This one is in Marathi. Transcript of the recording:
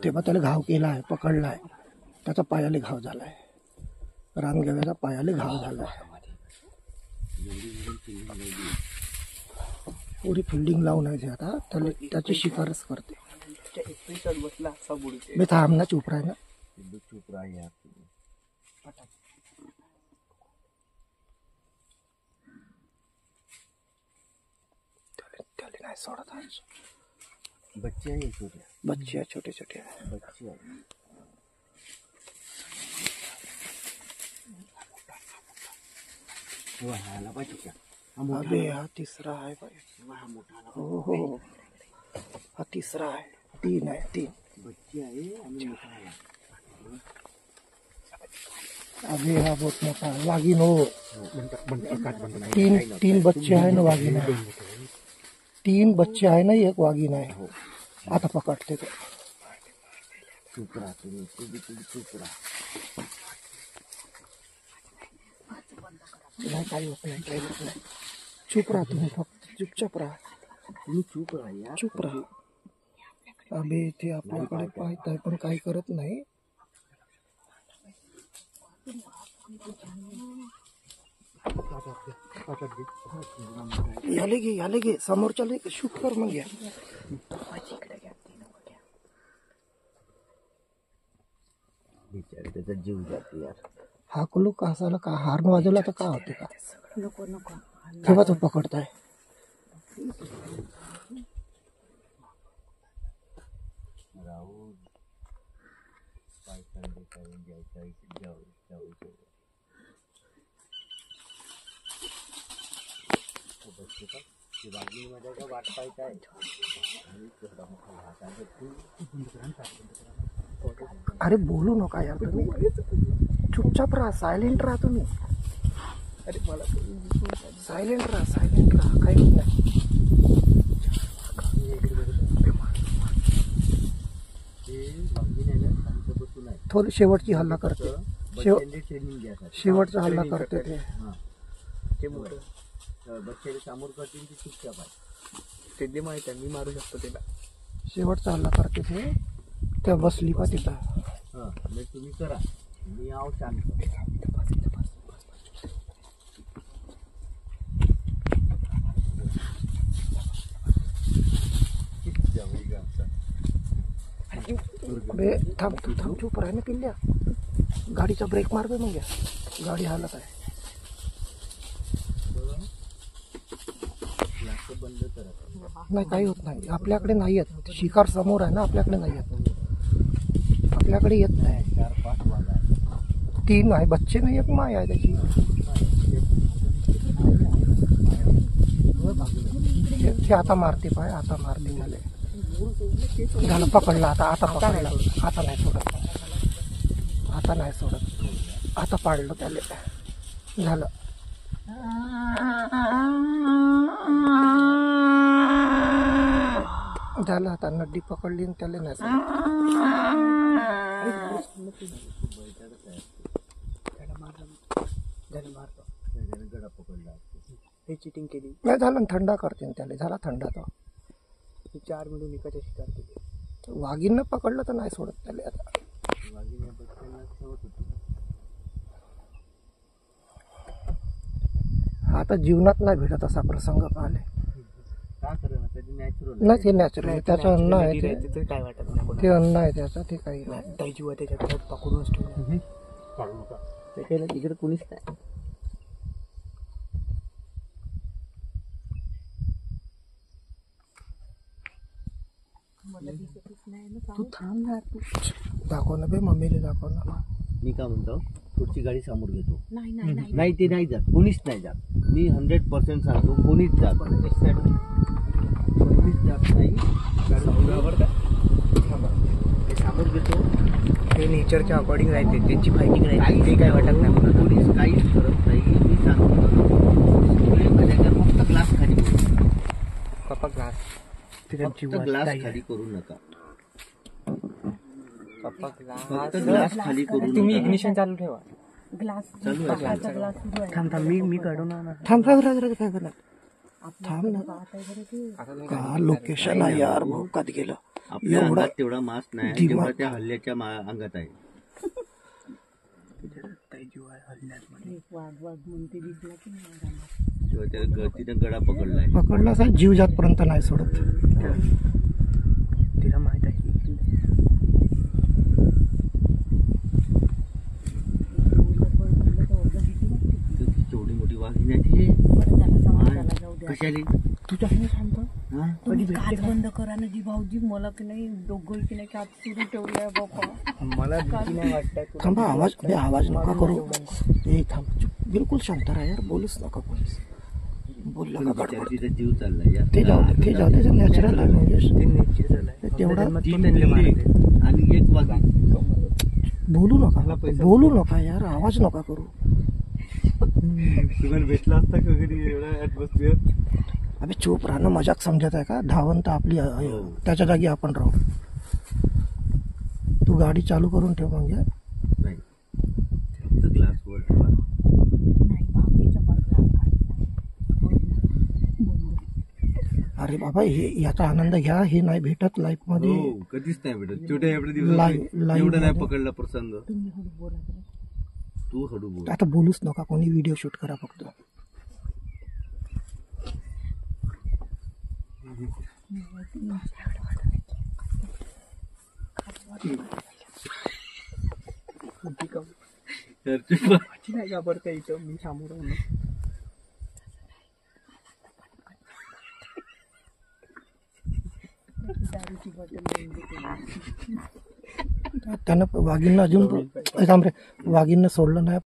तेव्हा त्याला घाव केला आहे, पकडलाय, त्याचा पायाला घाव झालाय, रानगव्याचा पायाला घाव झालाय. एवढी फिल्डिंग लावून आहे ते आता त्याला त्याची शिकारच करते. मी थांब ना, चुप राह ना. चुप राहा यार. त्याला नाही सोडत आहे. बच्चे आहे छोटे, बच्चे आहे, छोटे छोटे बच्चे आहे. ह्याला पाहिजे का? अबे हा तिसरा आहे भाई. हो हो, हा तिसरा आहे. 3 आहे, 3 बच्चे आहे आणि मोठा आहे. अबे हा बहुत मोठा आहे. वाघीण हो. 3 बच्चे आहे ना, वाघीण आहे. 3 बच्चे आहे ना, एक वाघीण आहे. आता पकडते तो. चुप राहा तुम्ही, चुप राहा. नाही, काही होत नाही, काही होत नाही. चुप राहा तुम्ही, फक्त चुपचाप राहा. तुम्ही चुप राहा यार. चुप राहा. अबे ते आपल्याकडे पाहत आहे पण काही करत नाही. याले घे समोरच्याला शूट कर मग. या बिचारी त्याचा जीव जातो यार. हा कुलू कासाला का हार्न वाजवला तर का होते का? नको नको. तेव्हा तो पकडताय. राहुल काय करून जाऊ. बच्चे का ते बागी मध्ये का वाट पाहत आहे. अरे बोलू नका यार तुम्ही, चुपचाप राहा, सायलेंट राहा तुम्ही. अरे मला सायलेंट राहा, काही होत नाही. थोडी शेवटची हल्ला करते, शेवटचा हल्ला करते ते. बच्चे समोर करतील ती चुपचाप आहे. ते माहित आहे, मी मारू शकतो त्याला. शेवटचा हल्ला करते ते. त्या बसली का तिथं. मग तुम्ही करा, मी आव शांत. अबे थांब चुप राह ना पिल्ल्या. गाडीचा ब्रेक मार बे मग. या गाडी हालत आहे. बंद करा. नाही, काही होत नाही. आपल्याकडे नाही येत. शिकार समोर आहे ना, आपल्याकडे नाही येत. आपल्याकडे येत नाही. 4-5 वाघ आहे. 3 आहे बच्चे नाही, एक माय आहे त्याची. ते आता मारते पाय, आता मारते मला. झालं, पकडला आता पकडला. आता नाही सोडत, आता नाही सोडत. आता पाडलं त्याला. झालं. झालं, आता नड्डी पकडली आणि त्याला नाही सोडत. गडा पकडला. हे चिटिंग केली. नाही झालं, थंडा करते त्याला. झाला थंडा तो. 4 मिळून एकाच्या शिकार केली. वाघीनं पकडलं तर नाही सोडत त्याला आता. वाघीने बच्चांना ठेवत होती. आता जीवनात नाही भेटत असा प्रसंग पाहिले. का करेना, त्याची नॅचरल नाही, ते नॅचरल त्याचं अन्न आहे ते. त्याचं काय वाटत नाही. ते अन्न आहे त्याचं, ते काही नाही. काही जीव त्याच्या घरात पकडूनच ठेवलं. त्याच्याला तिकडे कुणीच नाही. तू थांब ना. दाखव ना बे, मम्मीला दाखव ना. मी काय म्हणतो, पुढची गाडी समोर घेतो. नाही नाही ते नाही जात, कोणीच नाही जात. मी 100% सांगतो, कोणीच जात नाही. ते समोर घेतो. ते नेचरच्या अकॉर्डिंग राहते, त्यांची फायटिंग राहते. ते काय वाटत नाही. पोलीस काहीच करत नाही. मी सांगतो माझ्या फक्त ग्लास खाली करू. पप्पा ग्लास फक्त ग्लास खाली करू नका. पप्पा फक्त ग्लास खाली करू नका. तुम्ही इग्निशन चालू ठेवा. ग्लास चालू आहे. ग्लास सुरू आहे. थांब मी काढून आणा. थांब ना. थांब ना. का लोकेशन आहे यार, भोकात गेलं. आपल्या एवढा अंगात तेवढा मास नाही दिमाग. जेवढा त्या हल्ल्याच्या अंगात आहे. काही जीव आहे हल्ल्यात एक वाघ वाघ म्हणते दिसला की नाही रानात. तेव्हा त्या तिथं गडा पकडलाय. पकडला साहेब जीव जातपर्यंत नाही सोडत. तिला माहित आहे तेवढी मोठी वाघीण आहे ती. बरं झालं समाजाला जाऊ द्या. कशाली तुझ्या हानी शांत हा? तुम्ही काच बंद करा ना जी भाऊजी मला की नाही दोघं की नाही काच सुरू ठेवलंय बाप्पा. मला भीती नाही वाटत. थांबा आवाज नका करू. ए थांब चुप, बिलकुल शांत राहा यार. बोलूच नका कोणीच. बोलला का बिचारी गडबड. तिचा जीव चाललाय यार. ते जाऊ दे ते नॅचरल आहे म्हणजे. ते नेचर झालंय. तेवढा ती त्यांनी आणि एक वाघीण. बोलू नका यार. आवाज नका करू. तुम्हाला भेटला असता का कधी एवढा ऍटमॉस्फिअर? अबे चूप राहणं मजाक समजत आहे का? धावंत आपली आहे. त्याच्या जागी आपण राहू. तू गाडी चालू करून ठेव म्हणजे. नाही फक्त ग्लास वर ठेवा. नाही भाऊजीचा पण ग्लास काढला. अरे बाबा हे याचा आनंद घ्या. हे नाही भेटत लाईफ मध्ये. हो कधीच नाही भेटत. छोट्या एवढ्या दिवसात लाईव्ह एवढं नाही मध्ये. पकडला प्रसंग. तुम्ही हळू बोला बरं. तू हळू बोल. आता बोलूच नका कोणी. व्हिडिओ शूट करा फक्त. चर्चेत नाही घाबरता इथं मी समोर आहे ना. दारूची बॉटल घेऊन देते. त्यानं वाघींना अजून थांब रे. वाघींना सोडलं नाही